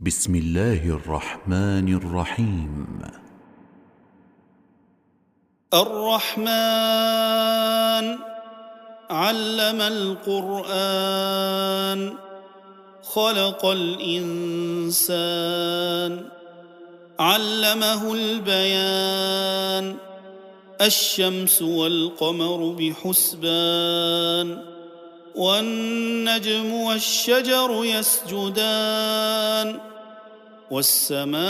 بسم الله الرحمن الرحيم. الرحمن علم القرآن خلق الإنسان علمه البيان الشمس والقمر بحسبان والنجم والشجر يسجدان والسماء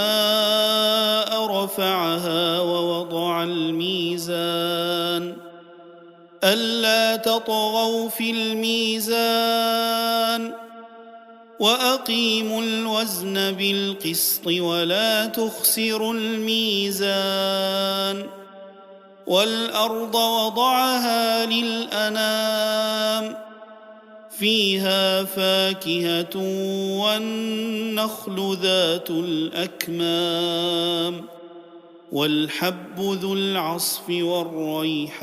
رفعها ووضع الميزان ألا تطغوا في الميزان وأقيموا الوزن بالقسط ولا تخسروا الميزان والأرض وضعها للأنام فيها فاكهة والنخل ذات الأكمام والحب ذو العصف والريحان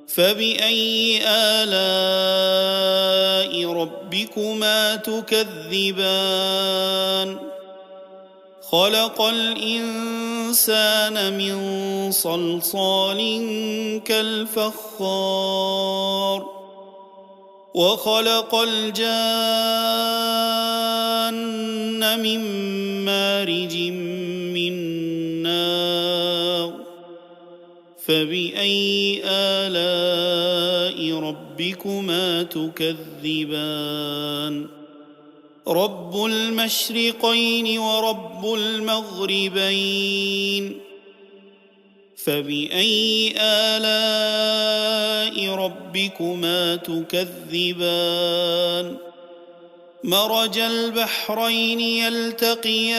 فبأي آلاء ربكما تكذبان خلق الإنسان من صلصال كالفخار وخلق الجان من مارج من نار فبأي آلاء ربكما تكذبان رب المشرقين ورب المغربين فبأي آلاء ربكما تكذبان مرج البحرين يلتقيان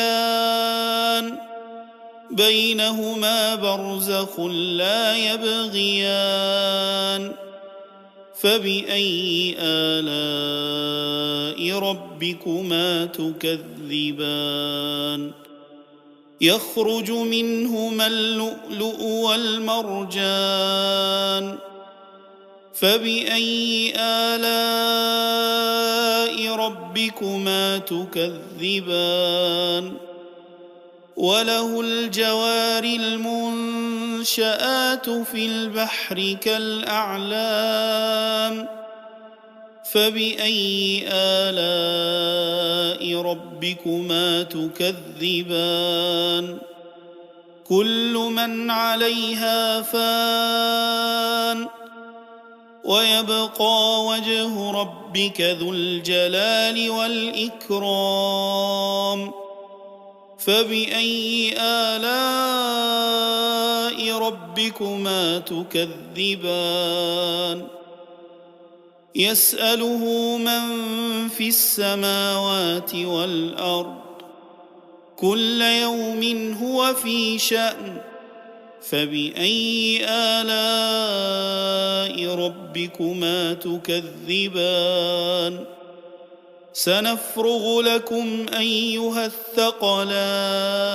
بينهما برزخ لا يبغيان فبأي آلاء ربكما تكذبان يخرج منهما اللؤلؤ والمرجان فبأي آلاء ربكما تكذبان وله الجوار المنشآت في البحر كالأعلام فبأي آلاء ربكما تكذبان كل من عليها فان ويبقى وجه ربك ذو الجلال والإكرام فبأي آلاء ربكما تكذبان يسأله من في السماوات والأرض كل يوم هو في شأن فبأي آلاء ربكما تكذبان سنفرغ لكم أيها الثقلان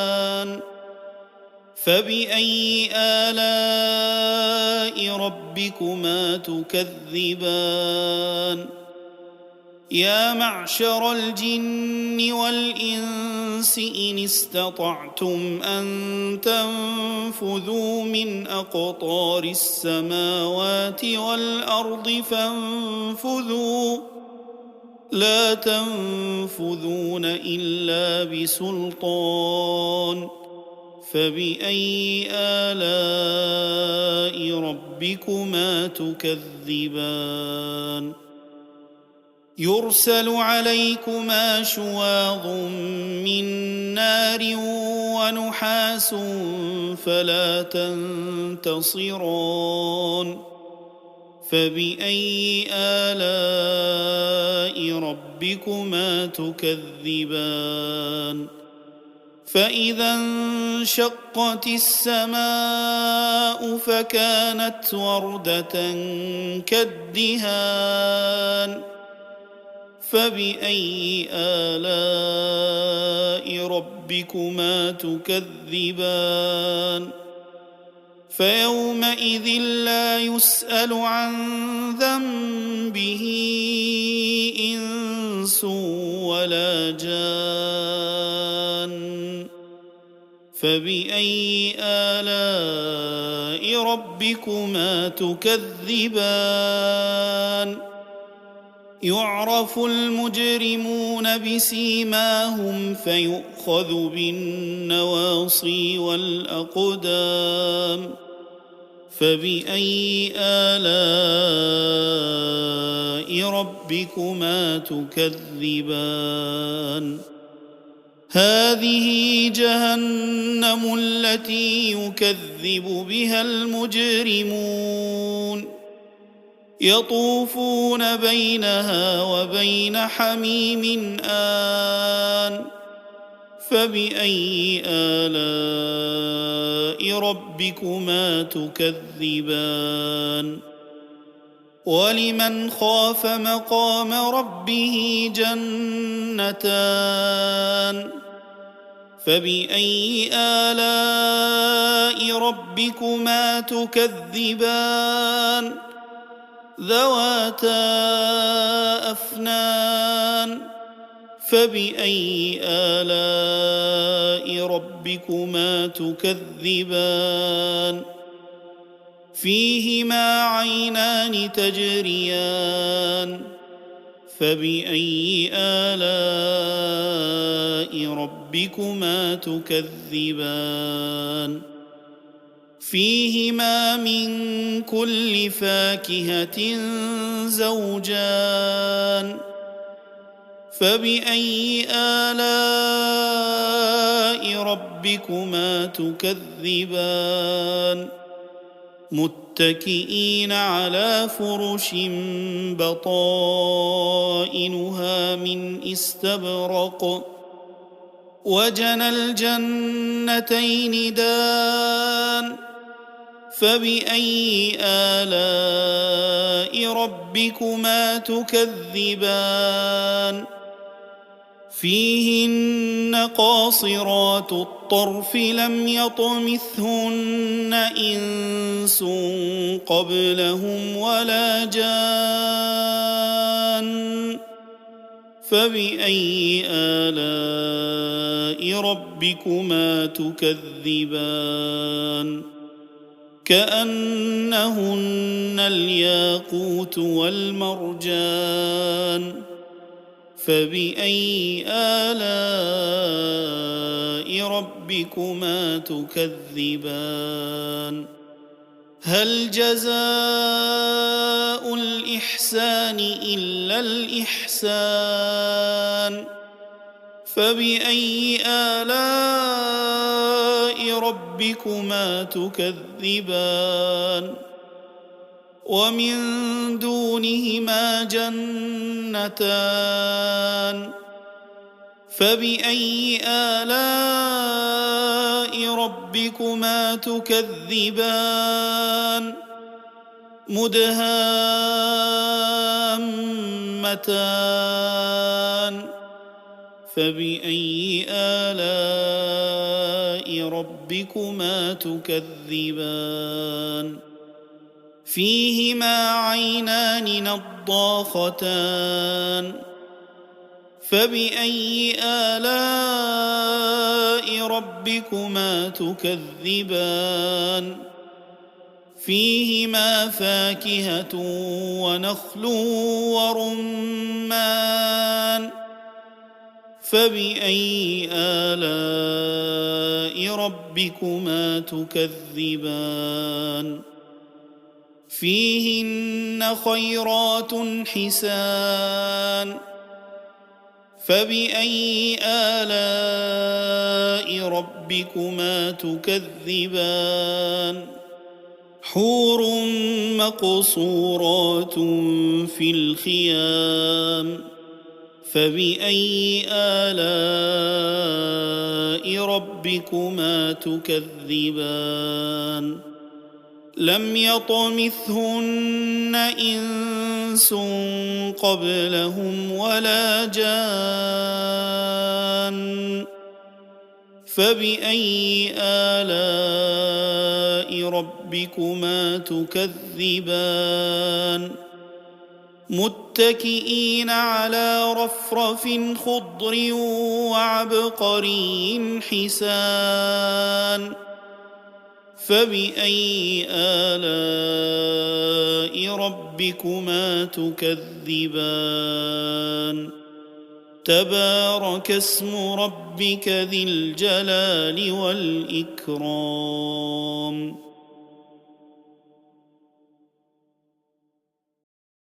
فبأي آلاء ربكما تكذبان يا معشر الجن والإنس إن استطعتم أن تنفذوا من أقطار السماوات والأرض فانفذوا لا تنفذون إلا بسلطان فبأي آلاء ربكما تكذبان يرسل عليكما شواظ من نار ونحاس فلا تنتصران فبأي آلاء ربكما تكذبان فإذا انشقت السماء فكانت وردة كالدهان فبأي آلاء ربكما تكذبان فيومئذ لا يسأل عن ذنبه إنس إنس ولا جان فبأي آلاء ربكما تكذبان يعرف المجرمون بسيماهم فيؤخذ بالنواصي والأقدام فبأي آلاء ربكما تكذبان هذه جهنم التي يكذب بها المجرمون يطوفون بينها وبين حميم آن فبأي آلاء ربكما تكذبان ولمن خاف مقام ربه جنتان فبأي آلاء ربكما تكذبان ذواتا أفنان فبأي آلاء ربكما تكذبان فيهما عينان تجريان فبأي آلاء ربكما تكذبان فيهما من كل فاكهة زوجان فبأي آلاء ربكما تكذبان متكئين على فرش بطائنها من استبرق وجنى الجنتين دان فبأي آلاء ربكما تكذبان فيهن قاصرات الطرف لم يطمثهن إنس قبلهم ولا جان فبأي آلاء ربكما تكذبان كأنهن الياقوت والمرجان فبأي آلاء ربكما تكذبان هل جزاء الإحسان إلا الإحسان فبأي آلاء ربكما تكذبان ومن دونهما جنتان فبأي آلاء ربكما تكذبان مدهامتان فبأي آلاء ربكما تكذبان فيهما عينان نضاختان فبأي آلاء ربكما تكذبان فيهما فاكهة ونخل ورمان فبأي آلاء ربكما تكذبان فيهن خيرات حسان فبأي آلاء ربكما تكذبان حور مقصورات في الخيام فبأي آلاء ربكما تكذبان لم يطمثهن إنس قبلهم ولا جان فبأي آلاء ربكما تكذبان متكئين على رفرف خضر وعبقري حسان فبأي آلاء ربكما تكذبان تبارك اسم ربك ذي الجلال والإكرام